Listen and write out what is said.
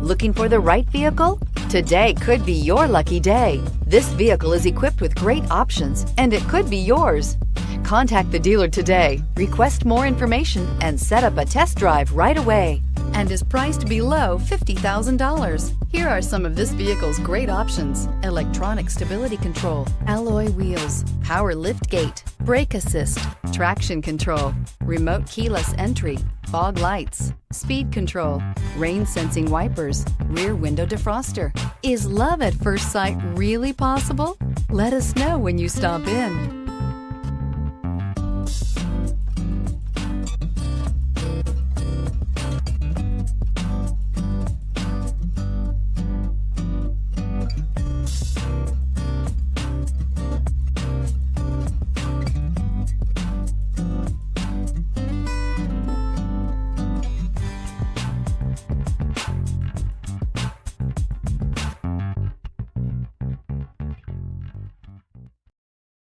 Looking for the right vehicle? Today could be your lucky day. This vehicle is equipped with great options and it could be yours. Contact the dealer today, request more information, and set up a test drive right away. And is priced below $50,000. Here are some of this vehicle's great options: electronic stability control, alloy wheels, power lift gate, brake assist, traction control, remote keyless entry, fog lights, speed control, rain sensing wipers, rear window defroster. Is love at first sight really possible? Let us know when you stop in.